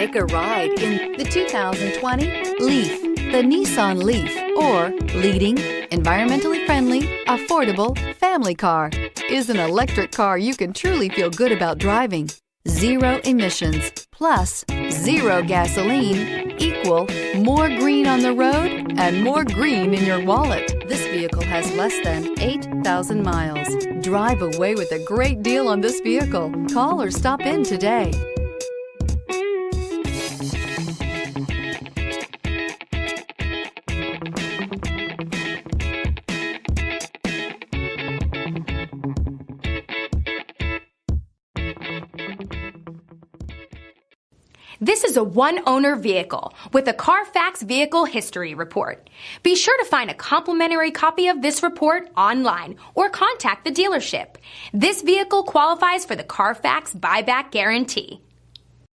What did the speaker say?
Take a ride in the 2020 Leaf. The Nissan Leaf, or leading, environmentally friendly, affordable family car, is an electric car you can truly feel good about driving. Zero emissions plus zero gasoline equal more green on the road and more green in your wallet. This vehicle has less than 8,000 miles. Drive away with a great deal on this vehicle. Call or stop in today. This is a one-owner vehicle with a Carfax Vehicle History Report. Be sure to find a complimentary copy of this report online or contact the dealership. This vehicle qualifies for the Carfax Buyback Guarantee.